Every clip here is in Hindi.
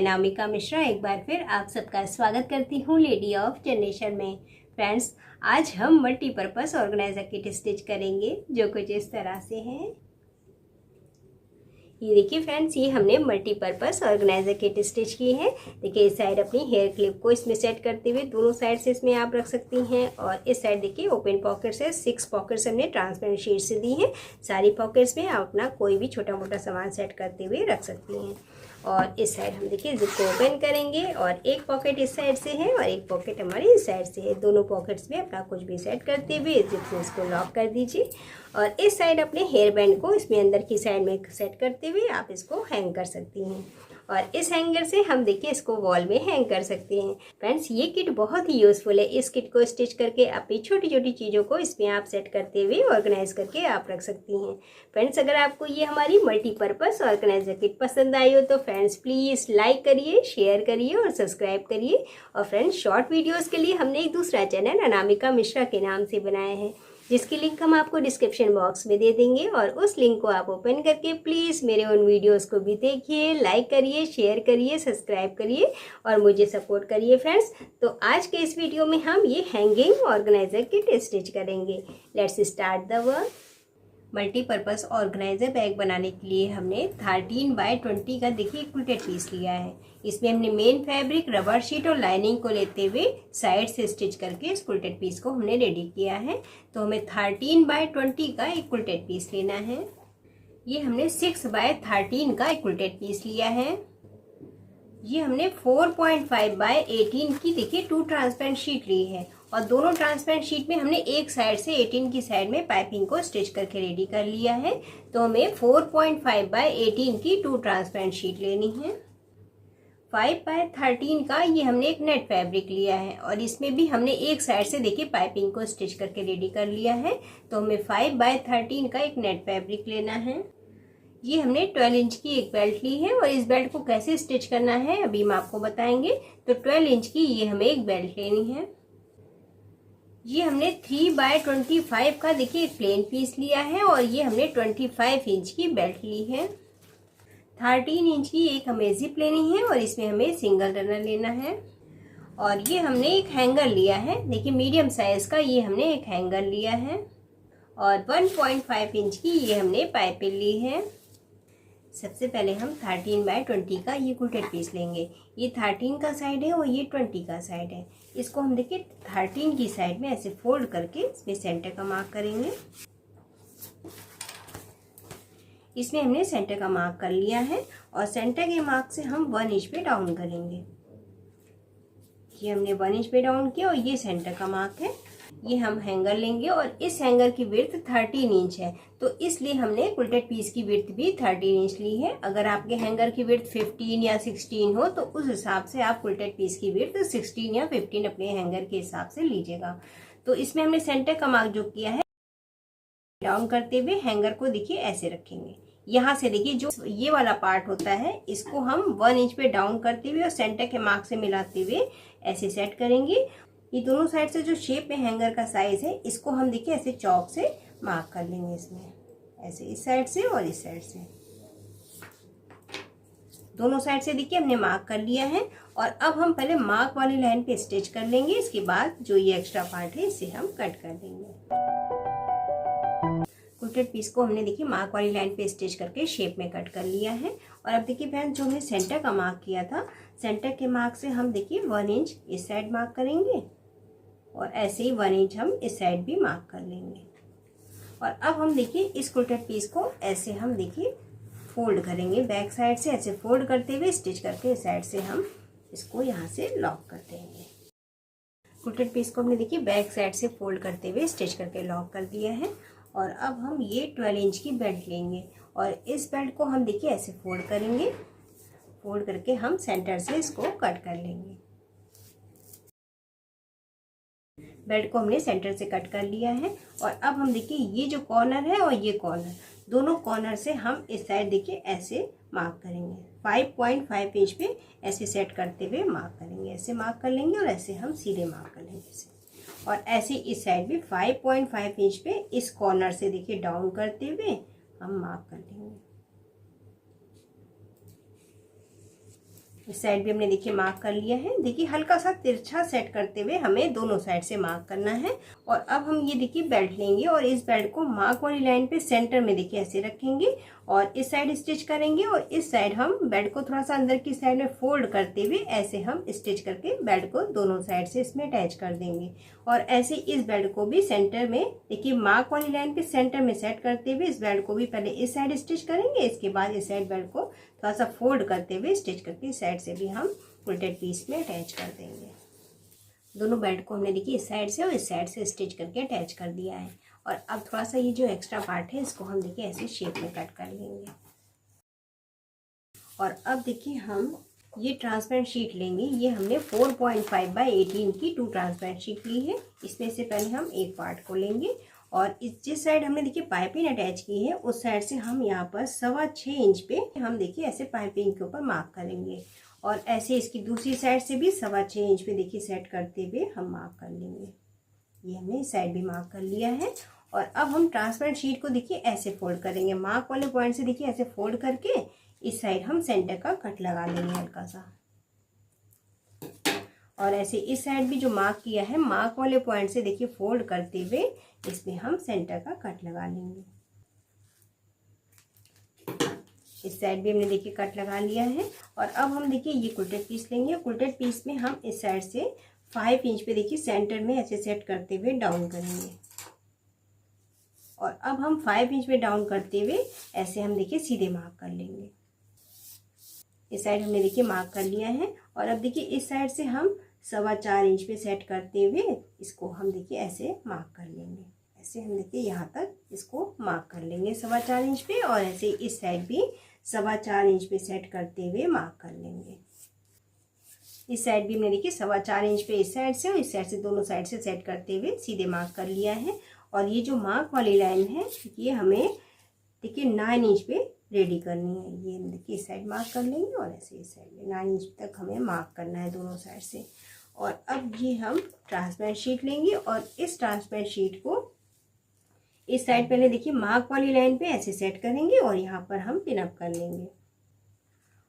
अनामिका मिश्रा एक बार फिर आप सबका स्वागत करती हूँ लेडी ऑफ जनरेशन में। फ्रेंड्स, आज हम मल्टीपर्पज़ ऑर्गेनाइजर किट स्टिच करेंगे जो कुछ इस तरह से है। ये देखिए फ्रेंड्स, ये हमने मल्टीपर्पज़ ऑर्गेनाइजर किट स्टिच की है। देखिए इस साइड अपनी हेयर क्लिप को इसमें सेट करते हुए दोनों साइड से इसमें आप रख सकती हैं, और इस साइड देखिए ओपन पॉकेट्स है। 6 पॉकेट्स हमने ट्रांसपेरेंट शीट से दी हैं। सारी पॉकेट्स में आप अपना कोई भी छोटा मोटा सामान सेट करते हुए रख सकती हैं। और इस साइड हम देखिए जिप को ओपन करेंगे और एक पॉकेट इस साइड से है और एक पॉकेट हमारी इस साइड से है। दोनों पॉकेट्स में अपना कुछ भी सेट करते हुए जिप से इसको लॉक कर दीजिए, और इस साइड अपने हेयर बैंड को इसमें अंदर की साइड में सेट करते हुए आप इसको हैंग कर सकती हैं। और इस हैंगर से हम देखिए इसको वॉल में हैंग कर सकते हैं। फ्रेंड्स, ये किट बहुत ही यूज़फुल है। इस किट को स्टिच करके अपनी छोटी छोटी चीज़ों को इसमें आप सेट करते हुए ऑर्गेनाइज करके आप रख सकती हैं। फ्रेंड्स, अगर आपको ये हमारी मल्टीपर्पज़ ऑर्गेनाइजर किट पसंद आई हो तो फ्रेंड्स प्लीज़ लाइक करिए, शेयर करिए और सब्सक्राइब करिए। और फ्रेंड्स, शॉर्ट वीडियोज़ के लिए हमने एक दूसरा चैनल अनामिका मिश्रा के नाम से बनाया है, जिसकी लिंक हम आपको डिस्क्रिप्शन बॉक्स में दे देंगे, और उस लिंक को आप ओपन करके प्लीज़ मेरे उन वीडियोस को भी देखिए, लाइक करिए, शेयर करिए, सब्सक्राइब करिए और मुझे सपोर्ट करिए। फ्रेंड्स, तो आज के इस वीडियो में हम ये हैंगिंग ऑर्गेनाइजर किट स्टिच करेंगे। Let's start the work. Multipurpose organiser bag बनाने के लिए हमने 13 बाय 20 का देखिए क्विल्टेड पीस लिया है। इसमें हमने मेन फैब्रिक, रबर शीट और लाइनिंग को लेते हुए साइड से स्टिच करके इस क्विल्टेड पीस को हमने रेडी किया है। तो हमें 13 बाय 20 का एक क्विल्टेड पीस लेना है। ये हमने 6 बाय 13 का एक क्विल्टेड पीस लिया है। ये हमने 4.5 बाय 18 की देखिए 2 ट्रांसपेरेंट शीट ली है, और दोनों ट्रांसपेरेंट शीट में हमने एक साइड से 18 की साइड में पाइपिंग को स्टिच करके रेडी कर लिया है। तो हमें 4.5 बाय 18 की 2 ट्रांसपेरेंट शीट लेनी है। 5 बाय 13 का ये हमने एक नेट फैब्रिक लिया है, और इसमें भी हमने एक साइड से देखिए पाइपिंग को स्टिच करके रेडी कर लिया है। तो हमें 5 बाय 13 का एक नेट फैब्रिक लेना है। ये हमने 12 इंच की एक बेल्ट ली है, और इस बेल्ट को कैसे स्टिच करना है अभी हम आपको बताएंगे। तो 12 इंच की ये हमें एक बेल्ट लेनी है। ये हमने 3 बाय 25 का देखिए एक प्लेन पीस लिया है, और ये हमने 25 इंच की बेल्ट ली है। 13 इंच की एक हमें जिप लेनी है, और इसमें हमें सिंगल रनर लेना है। और ये हमने एक हैंगर लिया है, देखिए मीडियम साइज का ये हमने एक हैंगर लिया है। और 1.5 इंच की ये हमने पाइपिंग ली है। सबसे पहले हम 13 बाय 20 का ये क्विल्टेड पीस लेंगे। ये 13 का साइड है और ये 20 का साइड है। इसको हम देखिए 13 की साइड में ऐसे फोल्ड करके इसमें सेंटर का मार्क करेंगे। इसमें हमने सेंटर का मार्क कर लिया है, और सेंटर के मार्क से हम 1 इंच पे डाउन करेंगे। ये हमने 1 इंच पे डाउन किया, और ये सेंटर का मार्क है। ये हम हैंगर लेंगे, और इस हैंगर की विड्थ 13 इंच है, तो इसलिए हमने क्विल्टेड पीस की विड्थ भी 13 इंच ली है। अगर आपके हैंगर की विड्थ 15 या 16 हो तो उस हिसाब से आप क्विल्टेड पीस की विड्थ 16 या 15 अपने हैंगर के हिसाब से लीजिएगा। तो इसमें हमने सेंटर का मार्क जो किया है, डाउन करते हुए हैंगर को देखिए ऐसे रखेंगे। यहाँ से देखिए जो ये वाला पार्ट होता है, इसको हम 1 इंच पे डाउन करते हुए और सेंटर के मार्क से मिलाते हुए ऐसे सेट करेंगे। ये दोनों साइड से जो शेप में हैंगर का साइज है, इसको हम देखिए ऐसे चौक से मार्क कर लेंगे। इसमें ऐसे इस साइड से और इस साइड से दोनों साइड से देखिए हमने मार्क कर लिया है। और अब हम पहले मार्क वाली लाइन पे स्टिच कर लेंगे। इसके बाद जो ये एक्स्ट्रा पार्ट है इसे हम कट कर देंगे। क्विल्टेड पीस को हमने देखिए मार्क वाली लाइन पे स्टिच करके शेप में कट कर लिया है। और अब देखिए फ्रेंड्स, जो हमने सेंटर का मार्क किया था, सेंटर के मार्क से हम देखिए 1 इंच इस साइड मार्क करेंगे, और ऐसे ही 1 इंच हम इस साइड भी मार्क कर लेंगे। और अब हम देखिए इस क्विल्टेड पीस को ऐसे हम देखिए फोल्ड करेंगे। बैक साइड से ऐसे फोल्ड करते हुए स्टिच करके इस साइड से हम इसको यहाँ से लॉक कर देंगे। क्विल्टेड पीस को हमने देखिए बैक साइड से फोल्ड करते हुए स्टिच करके लॉक कर दिया है। और अब हम ये 12 इंच की बेल्ट लेंगे, और इस बेल्ट को हम देखिए ऐसे फोल्ड करेंगे। फोल्ड करके हम सेंटर से इसको कट कर लेंगे। बेल्ट को हमने सेंटर से कट कर लिया है। और अब हम देखिए ये जो कॉर्नर है और ये कॉर्नर, दोनों कॉर्नर से हम इस साइड देखिए ऐसे मार्क करेंगे। 5.5 इंच पे ऐसे सेट करते हुए मार्क करेंगे। ऐसे मार्क कर लेंगे, और ऐसे हम सीधे मार्क कर लेंगे इसे। और ऐसे इस साइड भी 5.5 इंच पे इस कॉर्नर से देखिए डाउन करते हुए हम मार्क कर लेंगे। इस साइड भी हमने देखिए मार्क कर लिया है। देखिए हल्का सा तिरछा सेट करते हुए हमें दोनों साइड से मार्क करना है। और अब हम ये देखिए बेल्ट लेंगे और इस बेल्ट को मार्क वाली लाइन पे सेंटर में देखिए ऐसे रखेंगे और इस साइड स्टिच करेंगे और इस साइड हम बेल्ट को थोड़ा सा अंदर की साइड में फोल्ड करते हुए ऐसे हम स्टिच करके बेल्ट को दोनों साइड से इसमें अटैच कर देंगे। और ऐसे इस बेल्ट को भी सेंटर में देखिए मार्क वाली लाइन पे सेंटर में सेट करते हुए इस बेल्ट को भी पहले इस साइड स्टिच करेंगे, इसके बाद इस साइड बेल्ट को थोड़ा सा फोल्ड करते हुए स्टिच करके इस साइड से भी हम उल्टेड पीस में अटैच कर देंगे। दोनों बेल्ट को हमने देखिए इस साइड से और इस साइड से स्टिच करके अटैच कर दिया है। और अब थोड़ा सा ये जो एक्स्ट्रा पार्ट है इसको हम देखिए ऐसे शेप में कट कर लेंगे। और अब देखिए हम ये ट्रांसपेरेंट शीट लेंगे। ये हमने 4.5 बाय 18 की 2 ट्रांसपेरेंट शीट ली है। इसमें से पहले हम एक पार्ट को लेंगे और इस जिस साइड हमने देखिए पाइपिंग अटैच की है उस साइड से हम यहाँ पर 6.25 इंच पे हम देखिए ऐसे पाइपिंग के ऊपर मार्क करेंगे। और ऐसे इसकी दूसरी साइड से भी 6.25 इंच पे देखिए सेट करते हुए हम मार्क कर लेंगे। ये हमने इस साइड भी मार्क कर लिया है। और अब हम ट्रांसपेरेंट शीट को देखिए ऐसे फोल्ड करेंगे, मार्क वाले पॉइंट से देखिए ऐसे फोल्ड करके इस साइड हम सेंटर का कट लगा लेंगे हल्का सा। और ऐसे इस साइड भी जो मार्क किया है मार्क वाले पॉइंट से देखिए फोल्ड करते हुए इसमें हम सेंटर का कट लगा लेंगे। इस साइड भी हमने देखिए कट लगा लिया है। और अब हम देखिए ये कुल्टेड पीस लेंगे। कुल्टेड पीस में हम इस साइड से 5 इंच पे देखिए सेंटर में ऐसे सेट करते हुए डाउन करेंगे। और अब हम 5 इंच पे डाउन करते हुए ऐसे हम देखिए सीधे मार्क कर लेंगे। इस साइड हमने देखिए मार्क कर लिया है। और अब देखिए इस साइड से हम 4.25 इंच पे सेट करते हुए इसको हम देखिए ऐसे मार्क कर लेंगे। ऐसे हम देखिए यहाँ तक इसको मार्क कर लेंगे 4.25 इंच पे। और ऐसे इस साइड भी 4.25 इंच पे सेट करते हुए मार्क कर लेंगे। इस साइड भी हमने देखिए 4.25 इंच पे इस साइड से और इस साइड से दोनों साइड से सेट करते हुए सीधे मार्क कर लिया है। और ये जो मार्क वाली लाइन है ये हमें देखिए 9 इंच पे रेडी करनी है। ये देखिए इस साइड मार्क कर लेंगे और ऐसे इस साइड में 9 इंच तक हमें मार्क करना है दोनों साइड से। और अब ये हम ट्रांसपेरेंट शीट लेंगे और इस ट्रांसपेरेंट शीट को इस साइड पहले देखिए मार्क वाली लाइन पे ऐसे सेट करेंगे और यहाँ पर हम पिन अप कर लेंगे।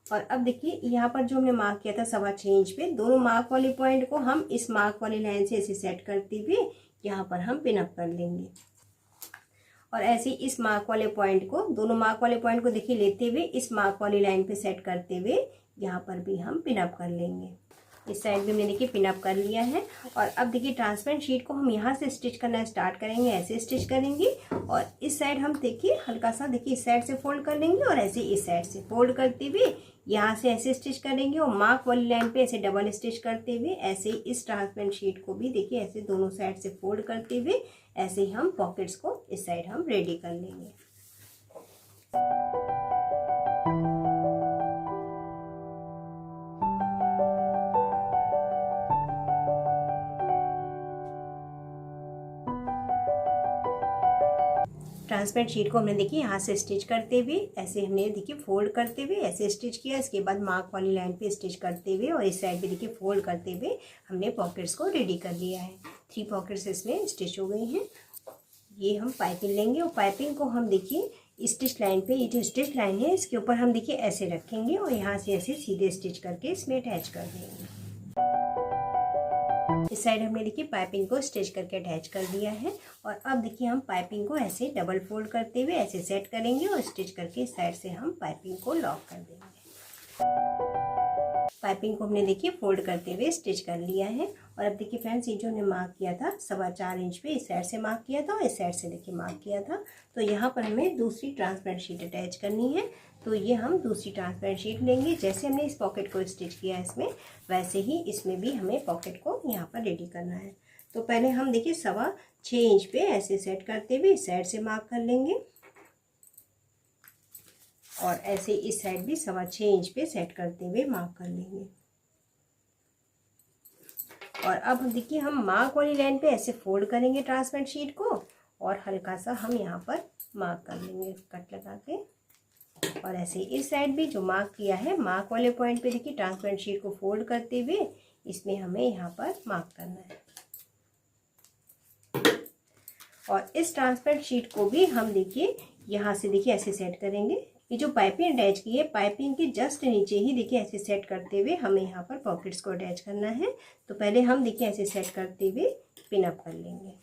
और अब देखिए यहाँ पर जो हमने मार्क किया था 6.25 इंच पे, दोनों मार्क वाले पॉइंट को हम इस मार्क वाली लाइन से ऐसे सेट करते हुए यहाँ पर हम पिन अप कर लेंगे। और ऐसे इस मार्क वाले पॉइंट को दोनों मार्क वाले पॉइंट को देखिए लेते हुए इस मार्क वाली लाइन पे सेट करते हुए यहाँ पर भी हम पिन अप कर लेंगे। इस साइड भी हमने देखिए पिन अप कर लिया है। और अब देखिए ट्रांसपेरेंट शीट को हम यहाँ से स्टिच करना स्टार्ट करेंगे। ऐसे स्टिच करेंगे और इस साइड हम देखिए हल्का सा देखिए इस साइड से फोल्ड कर लेंगे और ऐसे इस साइड से फोल्ड करते हुए यहाँ से ऐसे स्टिच करेंगे और मार्क वाली लाइन पे ऐसे डबल स्टिच करते हुए ऐसे इस ट्रांसपेरेंट शीट को भी देखिए ऐसे दोनों साइड से फोल्ड करते हुए ऐसे ही हम पॉकेट्स को इस साइड हम रेडी कर लेंगे। ट्रांसपेरेंट शीट को हमने देखिए यहाँ से स्टिच करते हुए ऐसे हमने देखिए फोल्ड करते हुए ऐसे स्टिच किया। इसके बाद मार्क वाली लाइन पे स्टिच करते हुए और इस साइड पे देखिए फोल्ड करते हुए हमने पॉकेट्स को रेडी कर लिया है। 3 पॉकेट्स इसमें स्टिच हो गई हैं। ये हम पाइपिंग लेंगे और पाइपिंग को हम देखिए स्टिच लाइन पे, ये जो स्टिच लाइन है इसके ऊपर हम देखिए ऐसे रखेंगे और यहाँ से ऐसे सीधे स्टिच करके इसमें अटैच कर देंगे। इस साइड हमने देखिए पाइपिंग को स्टिच करके अटैच कर दिया है। और अब देखिए हम पाइपिंग को ऐसे डबल फोल्ड करते हुए ऐसे सेट करेंगे और स्टिच करके इस साइड से हम पाइपिंग को लॉक कर देंगे। पाइपिंग को हमने देखिए फोल्ड करते हुए स्टिच कर लिया है। और अब देखिए फ्रेंड्स ये जो हमने मार्क किया था 4.25 इंच पे इस साइड से मार्क किया था और इस साइड से देखिए मार्क किया था। तो यहाँ पर हमें दूसरी ट्रांसपेरेंट शीट अटैच करनी है। तो ये हम दूसरी ट्रांसपेरेंट शीट लेंगे। जैसे हमने इस पॉकेट को स्टिच किया है इसमें, वैसे ही इसमें भी हमें पॉकेट को यहाँ पर रेडी करना है। तो पहले हम देखिए 6.25 इंच पे ऐसे सेट करते हुए इस साइड से मार्क कर लेंगे और ऐसे इस साइड भी 6.25 इंच पे सेट करते हुए मार्क कर लेंगे। और अब देखिए हम मार्क वाली लाइन पे ऐसे फोल्ड करेंगे ट्रांसपेरेंट शीट को और हल्का सा हम यहाँ पर मार्क कर लेंगे कट लगा के। और ऐसे इस साइड भी जो मार्क किया है मार्क वाले पॉइंट पे देखिए ट्रांसपेरेंट शीट को फोल्ड करते हुए इसमें हमें यहाँ पर मार्क करना है। और इस ट्रांसपेरेंट शीट को भी हम देखिए यहाँ से देखिए ऐसे सेट करेंगे ये जो पाइपिंग अटैच की है, पाइपिंग के जस्ट नीचे ही देखिए ऐसे सेट करते हुए हमें यहाँ पर पॉकेट्स को अटैच करना है। तो पहले हम देखिए ऐसे सेट करते हुए पिन अप कर लेंगे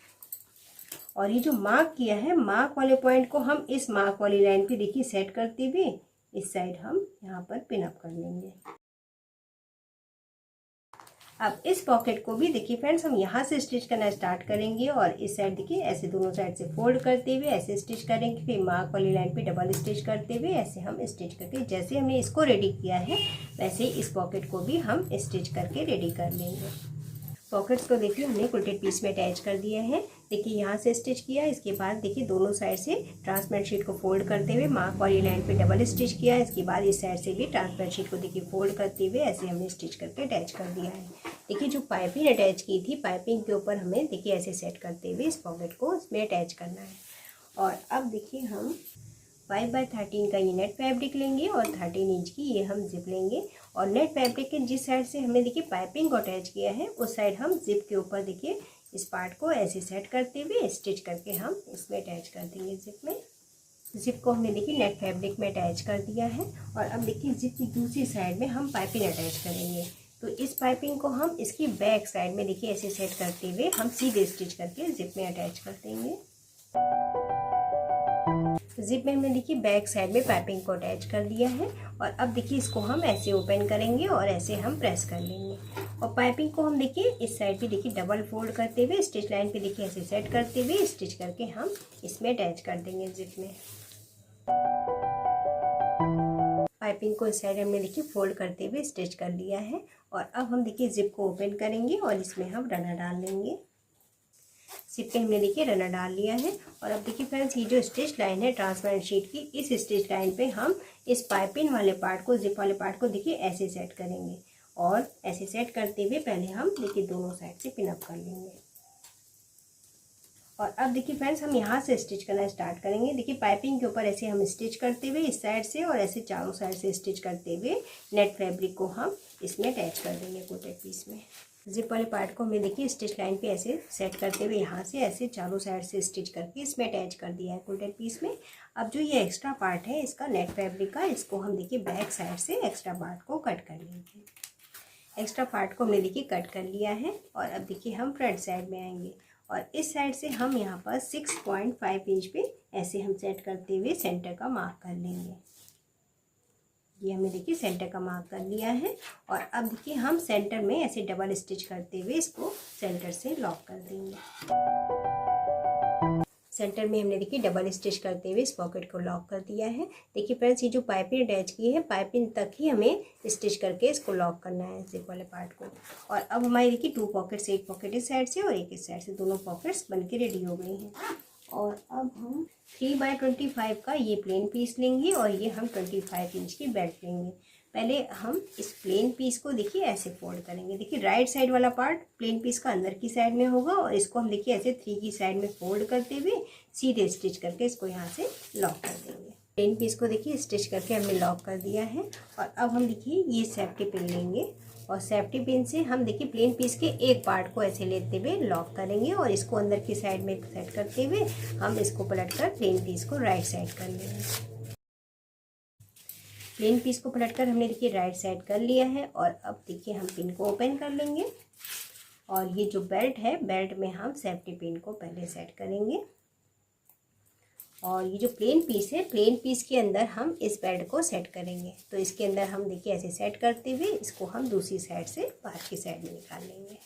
और ये जो मार्क किया है, मार्क वाले पॉइंट को हम इस मार्क वाली लाइन पे देखिए सेट करते हुए इस साइड हम यहाँ पर पिन अप कर लेंगे। अब इस पॉकेट को भी देखिए फ्रेंड्स हम यहाँ से स्टिच करना स्टार्ट करेंगे और इस साइड देखिए ऐसे दोनों साइड से फोल्ड करते हुए ऐसे स्टिच करेंगे, फिर मार्क वाली लाइन पे डबल स्टिच करते हुए ऐसे हम स्टिच करके, जैसे हमने इसको रेडी किया है वैसे ही इस पॉकेट को भी हम स्टिच करके रेडी कर लेंगे। पॉकेट्स को देखिए हमने कुल्टेड पीस में अटैच कर दिया है। देखिए यहाँ से स्टिच किया, इसके बाद देखिए दोनों साइड से ट्रांसपेरेंट शीट को फोल्ड करते हुए मार्क वाली लाइन पे डबल स्टिच किया, इसके बाद इस साइड से भी ट्रांसपेरेंट शीट को देखिए फोल्ड करते हुए ऐसे हमने स्टिच करके अटैच कर दिया है। देखिए जो पाइपिंग अटैच की थी, पाइपिंग के ऊपर हमें देखिए ऐसे सेट करते हुए इस पॉकेट को इसमें अटैच करना है। और अब देखिए हम 5x13 का ये नेट फैब्रिक लेंगे और 13 इंच की ये हम जिप लेंगे और नेट फैब्रिक के जिस साइड से हमने देखिए पाइपिंग को अटैच किया है उस साइड हम जिप के ऊपर देखिए इस पार्ट को ऐसे सेट करते हुए स्टिच करके हम इसमें अटैच कर देंगे। जिप में, जिप को हमने देखिए नेट फैब्रिक में अटैच कर दिया है और अब देखिए जिप की दूसरी साइड में हम पाइपिंग अटैच करेंगे। तो इस पाइपिंग को हम इसकी बैक साइड में देखिए ऐसे सेट करते हुए हम सीधे स्टिच करके जिप में अटैच कर देंगे। जिप में हमने देखिए बैक साइड में पाइपिंग को अटैच कर दिया है और अब देखिए इसको हम ऐसे ओपन करेंगे और ऐसे हम प्रेस कर लेंगे और पाइपिंग को हम देखिए इस साइड पे देखिए डबल फोल्ड करते हुए स्टिच लाइन पे देखिए ऐसे सेट करते हुए स्टिच करके हम इसमें अटैच कर देंगे जिप में। पाइपिंग को इस साइड हमने देखिए फोल्ड करते हुए स्टिच कर लिया है और अब हम देखिए जिप को ओपन करेंगे और इसमें हम रनर डाल लेंगे। जिप पे हमने देखिए रनर डाल लिया है और अब देखिए फ्रेंड्स ये जो स्टिच लाइन है ट्रांसपेरेंट शीट की, इस स्टिच लाइन पे हम इस पाइपिंग वाले पार्ट को, जिप वाले पार्ट को देखिए ऐसे सेट करेंगे और ऐसे सेट करते हुए पहले हम देखिए दोनों साइड से पिन अप कर लेंगे। और अब देखिए फ्रेंड्स हम यहाँ से स्टिच करना स्टार्ट करेंगे। देखिए पाइपिंग के ऊपर ऐसे हम स्टिच करते हुए इस साइड से और ऐसे चारों साइड से स्टिच करते हुए नेट फैब्रिक को हम इसमें अटैच कर देंगे कोटेड पीस में। जिप वाले पार्ट को हमने देखिए स्टिच लाइन पे ऐसे सेट करते हुए यहाँ से ऐसे चारों साइड से स्टिच करके इसमें अटैच कर दिया है कोटेड पीस में। अब जो ये एक्स्ट्रा पार्ट है इसका नेट फैब्रिक का, इसको हम देखिए बैक साइड से एक्स्ट्रा पार्ट को कट कर लेंगे। एक्स्ट्रा पार्ट को हमने देखिए कट कर लिया है और अब देखिए हम फ्रंट साइड में आएंगे और इस साइड से हम यहाँ पर 6.5 इंच पे ऐसे हम सेट करते हुए सेंटर का मार्क कर लेंगे। ये हमने देखिए सेंटर का मार्क कर लिया है और अब देखिए हम सेंटर में ऐसे डबल स्टिच करते हुए इसको सेंटर से लॉक कर देंगे। सेंटर में हमने देखिए डबल स्टिच करते हुए इस पॉकेट को लॉक कर दिया है। देखिए फ्रेंड्स ये जो पाइपिंग अटैच की है, पाइपिंग तक ही हमें स्टिच करके इसको लॉक करना है जिप वाले पार्ट को। और अब हमारी देखिए 2 पॉकेट्स, एक पॉकेट इस साइड से और एक इस साइड से, दोनों पॉकेट्स बनके रेडी हो गई हैं। और अब हम 3x25 का ये प्लेन पीस लेंगे और ये हम 25 इंच की बेल्ट लेंगे। पहले हम इस प्लेन पीस को देखिए ऐसे फोल्ड करेंगे। देखिए राइट साइड वाला पार्ट प्लेन पीस का अंदर की साइड में होगा और इसको हम देखिए ऐसे 3 की साइड में फोल्ड करते हुए सीधे स्टिच करके इसको यहाँ से लॉक कर देंगे। प्लेन पीस को देखिए स्टिच करके हमने लॉक कर दिया है और अब हम देखिए ये सेफ्टी पिन लेंगे और सेफ्टी पिन से हम देखिए प्लेन पीस के एक पार्ट को ऐसे लेते हुए लॉक करेंगे और इसको अंदर की साइड में सेट करते हुए हम इसको पलटकर प्लेन पीस को राइट साइड कर लेंगे। प्लेन पीस को पलटकर हमने देखिए राइट साइड कर लिया है और अब देखिए हम पिन को ओपन कर लेंगे और ये जो बेल्ट है, बेल्ट में हम सेफ्टी पिन को पहले सेट करेंगे और ये जो प्लेन पीस है, प्लेन पीस के अंदर हम इस बेल्ट को सेट करेंगे। तो इसके अंदर हम देखिए ऐसे सेट करते हुए इसको हम दूसरी साइड से बाहर की साइड में निकाल लेंगे।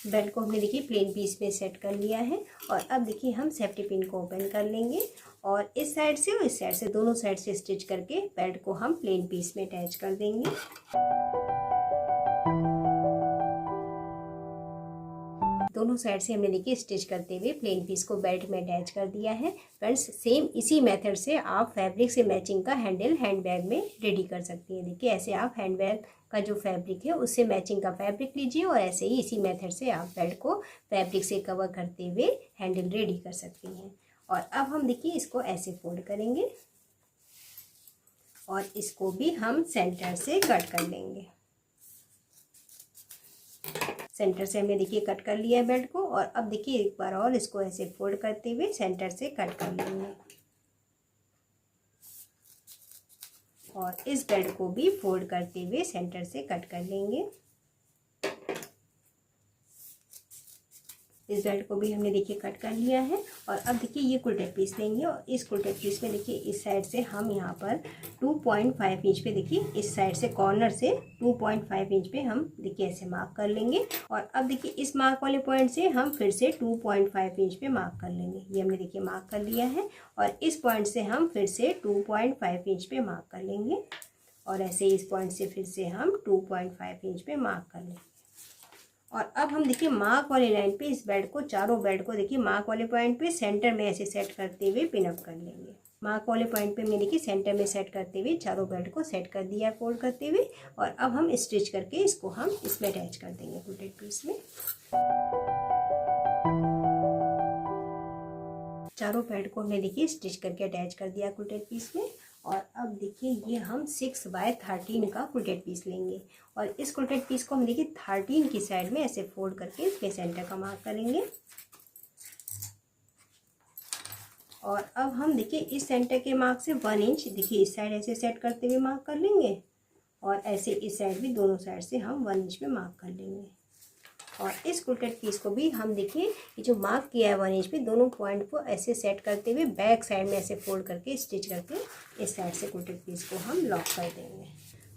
बेल्ट को हमने देखिए प्लेन पीस में सेट कर लिया है और अब देखिए हम सेफ्टी पिन को ओपन कर लेंगे और इस साइड से और इस साइड से, दोनों साइड से स्टिच करके बेल्ट को हम प्लेन पीस में अटैच कर देंगे। दोनों साइड से हमने देखिए स्टिच करते हुए प्लेन पीस को बेल्ट में अटैच कर दिया है। फ्रेंड्स सेम इसी मेथड से आप फैब्रिक से मैचिंग का हैंडल हैंड बैग में रेडी कर सकती हैं। देखिए ऐसे आप हैंड बैग का जो फैब्रिक है उससे मैचिंग का फैब्रिक लीजिए और ऐसे ही इसी मेथड से आप बेल्ट को फैब्रिक से कवर करते हुए हैंडल रेडी कर सकती हैं। और अब हम देखिए इसको ऐसे फोल्ड करेंगे और इसको भी हम सेंटर से कट कर लेंगे। सेंटर से हमने देखिए कट कर लिया है बेल्ट को। और अब देखिए एक बार और इसको ऐसे फोल्ड करते हुए सेंटर से कट कर लेंगे और इस बेल्ट को भी फोल्ड करते हुए सेंटर से कट कर लेंगे। इस बेल्ट को भी हमने देखिए कट कर लिया है। और अब देखिए ये कुल्टेड पीस लेंगे और इस कुल्टेड पीस में देखिए इस साइड से हम यहाँ पर 2.5 इंच पे देखिए इस साइड से कॉर्नर से 2.5 इंच पे हम देखिए ऐसे मार्क कर लेंगे। और अब देखिए इस मार्क वाले पॉइंट से हम फिर से 2.5 इंच पे मार्क कर लेंगे। ये हमने देखिए मार्क कर लिया है और इस पॉइंट से हम फिर से 2.5 इंच पे मार्क कर लेंगे और ऐसे इस पॉइंट से फिर से हम 2.5 इंच पे मार्क कर लेंगे। और अब हम देखिए मार्क वाले लाइन पे इस बेल्ट को, चारों बेल्ट को देखिए मार्क वाले पॉइंट पे सेंटर में ऐसे सेट करते हुए पिन अप कर लेंगे। मार्क वाले पॉइंट पे मैं देखिए सेंटर में सेट करते हुए चारों बेल्ट को सेट कर दिया है फोल्ड करते हुए। और अब हम स्टिच करके इसको हम इसमें अटैच कर देंगे कुल्टेड पीस में। चारों बेल्ट को हमने देखिए स्टिच करके अटैच कर दिया कुल्टेड पीस में। और अब देखिए ये हम 6/13 का कुल्टेड पीस लेंगे और इस कुल्टेड पीस को हम देखिए 13 की साइड में ऐसे फोल्ड करके इसके सेंटर का मार्क करेंगे। और अब हम देखिए इस सेंटर के मार्क से 1 इंच देखिए इस साइड ऐसे सेट करते हुए मार्क कर लेंगे और ऐसे इस साइड भी दोनों साइड से हम 1 इंच पे मार्क कर लेंगे। और इस कुल्टेड पीस को भी हम देखिए ये जो मार्क किया है 1 इंच पे दोनों पॉइंट को ऐसे सेट करते हुए बैक साइड में ऐसे फोल्ड करके स्टिच करके इस साइड से कुल्टेड पीस को हम लॉक कर देंगे।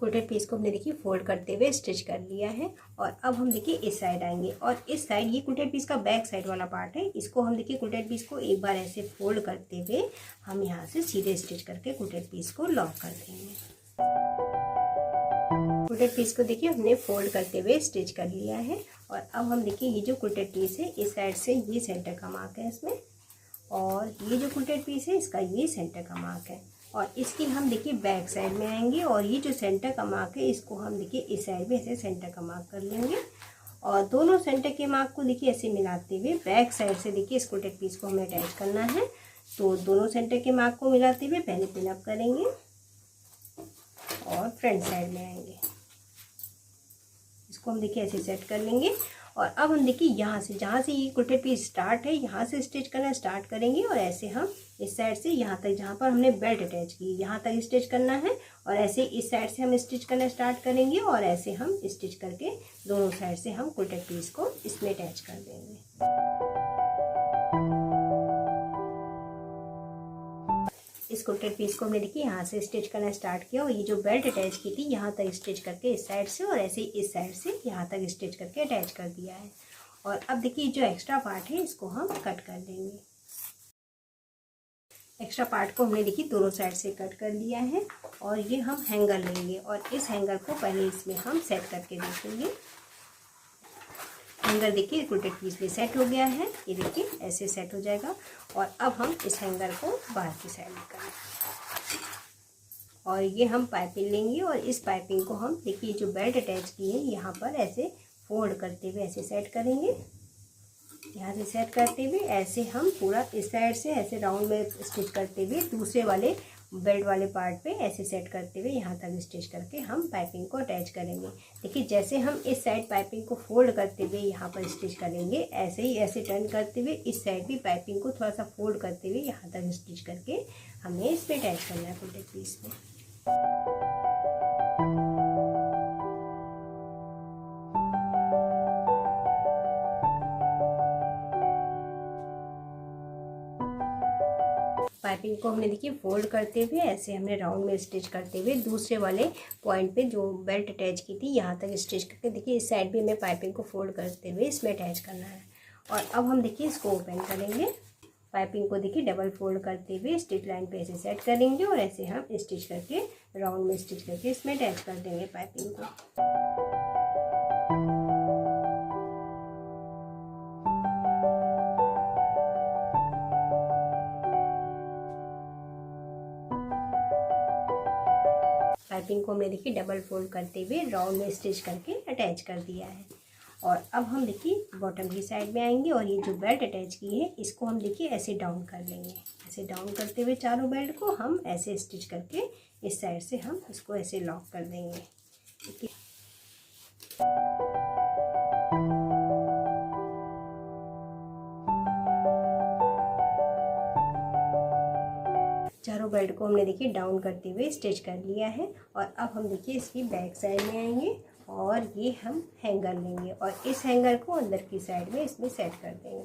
कुल्टेड पीस को हमने देखिए फोल्ड करते हुए स्टिच कर लिया है। और अब हम देखिए इस साइड आएंगे और इस साइड ये कुल्टेड पीस का बैक साइड वाला पार्ट है, इसको हम देखिए कुल्टेड पीस को एक बार ऐसे फोल्ड करते हुए हम यहाँ से सीधे स्टिच करके कुल्टेड पीस को लॉक कर देंगे। कुल्टेड पीस को देखिए हमने फोल्ड करते हुए स्टिच कर लिया है। और अब हम देखिए ये जो कुल्टेड पीस है इस साइड से ये सेंटर का मार्क है इसमें और ये जो कुल्टेड पीस है इसका ये सेंटर का मार्क है। और इसकी हम देखिए बैक साइड में आएंगे और ये जो सेंटर का मार्क है इसको हम देखिए इस साइड में ऐसे सेंटर का मार्क कर लेंगे। और दोनों सेंटर के मार्क को देखिए ऐसे मिलाते हुए बैक साइड से देखिए इस कुल्टेड पीस को हमें अटैच करना है। तो दोनों सेंटर के मार्क को मिलाते हुए पहले पिन अप करेंगे और फ्रंट साइड में आएंगे, इसको हम देखिए ऐसे सेट कर लेंगे। और अब हम देखिए यहाँ से जहाँ से ये कुल्टेड पीस स्टार्ट है यहाँ से स्टिच करना स्टार्ट करेंगे और ऐसे हम इस साइड से यहाँ तक जहाँ पर हमने बेल्ट अटैच की यहाँ तक स्टिच करना है। और ऐसे इस साइड से हम स्टिच करना स्टार्ट करेंगे और ऐसे हम स्टिच करके दोनों साइड से हम कुल्टेड पीस को इसमें अटैच कर देंगे। इस कुल्टेड पीस को हमने देखिए यहाँ से स्टिच करना स्टार्ट किया और ये जो बेल्ट अटैच की थी यहाँ तक स्टिच करके इस साइड से और ऐसे इस साइड से यहाँ तक स्टिच करके अटैच कर दिया है। और अब देखिए जो एक्स्ट्रा पार्ट है इसको हम कट कर देंगे। एक्स्ट्रा पार्ट को हमने देखिए दोनों साइड से कट कर लिया है और ये हम हैंगर लेंगे और इस हैंगर को पहले इसमें हम सेट करके देखेंगे। हैंगर देखिए कुल्टेड पीस में सेट हो गया है, ये देखिए ऐसे सेट हो जाएगा। और अब हम इस हैंगर को बाहर की साइड में करेंगे और ये हम पाइपिंग लेंगे और इस पाइपिंग को हम देखिए जो बेल्ट अटैच की है यहाँ पर ऐसे फोल्ड करते हुए ऐसे सेट करेंगे। यहाँ से सेट करते हुए ऐसे हम पूरा इस साइड से ऐसे राउंड में स्टिच करते हुए दूसरे वाले बेल्ट वाले पार्ट पे ऐसे सेट करते हुए यहाँ तक स्टिच करके हम पाइपिंग को अटैच करेंगे। देखिए जैसे हम इस साइड पाइपिंग को फोल्ड करते हुए यहाँ पर स्टिच करेंगे ऐसे ही ऐसे टर्न करते हुए इस साइड भी पाइपिंग को थोड़ा सा फोल्ड करते हुए यहाँ तक स्टिच करके हमें इस पर अटैच करना है कुल्टेड पीस में। पाइपिंग को हमने देखिए फोल्ड करते हुए ऐसे हमने राउंड में स्टिच करते हुए दूसरे वाले पॉइंट पे जो बेल्ट अटैच की थी यहाँ तक स्टिच करके देखिए इस साइड भी हमें पाइपिंग को फोल्ड करते हुए इसमें अटैच करना है। और अब हम देखिए इसको ओपन करेंगे। पाइपिंग को देखिए डबल फोल्ड करते हुए स्टिच लाइन पे ऐसे सेट करेंगे और ऐसे हम स्टिच करके राउंड में स्टिच करके इसमें अटैच कर देंगे पाइपिंग को। पाइपिंग को हमने देखिए डबल फोल्ड करते हुए राउंड में स्टिच करके अटैच कर दिया है। और अब हम देखिए बॉटम की साइड में आएंगे और ये जो बेल्ट अटैच की है इसको हम देखिए ऐसे डाउन कर लेंगे। ऐसे डाउन करते हुए चारों बेल्ट को हम ऐसे स्टिच करके इस साइड से हम इसको ऐसे लॉक कर देंगे। देखिए चारों बेल्ट को हमने देखिए डाउन करते हुए स्टिच कर लिया है। और अब हम देखिए इसकी बैक साइड में आएंगे और ये हम हैंगर लेंगे और इस हैंगर को अंदर की साइड में इसमें सेट कर देंगे।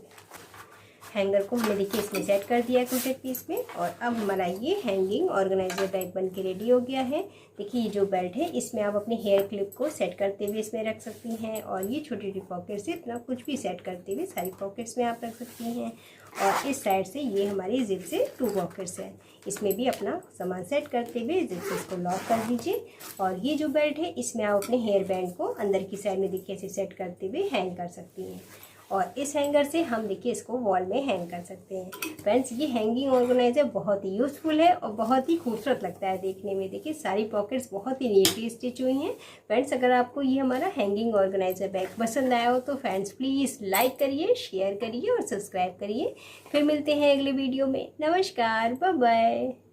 हैंगर को हमने देखिए इसमें सेट कर दिया कुर्टेड पीस में। और अब हमारा ये हैंगिंग ऑर्गेनाइजर बैग बन के रेडी हो गया है। देखिए ये जो बेल्ट है इसमें आप अपने हेयर क्लिप को सेट करते हुए इसमें रख सकती हैं और ये छोटी छोटी पॉकेट से इतना कुछ भी सेट करते हुए सारी पॉकेट्स में आप रख सकती हैं। और इस साइड से ये हमारी जिप से 2 पॉकेट्स हैं, इसमें भी अपना सामान सेट करते हुए जिप से इसको लॉक कर दीजिए। और ये जो बेल्ट है इसमें आप अपने हेयर बैंड को अंदर की साइड में देखिए ऐसे सेट करते हुए हैंग कर सकती हैं। और इस हैंगर से हम देखिए इसको वॉल में हैंग कर सकते हैं। फ्रेंड्स ये हैंगिंग ऑर्गेनाइजर बहुत ही यूज़फुल है और बहुत ही खूबसूरत लगता है देखने में। देखिए सारी पॉकेट्स बहुत ही नीटली स्टिच हुई हैं। फ्रेंड्स अगर आपको ये हमारा हैंगिंग ऑर्गेनाइजर बैग पसंद आया हो तो फ्रेंड्स प्लीज़ लाइक करिए, शेयर करिए और सब्सक्राइब करिए। फिर मिलते हैं अगले वीडियो में। नमस्कार, बाय बाय।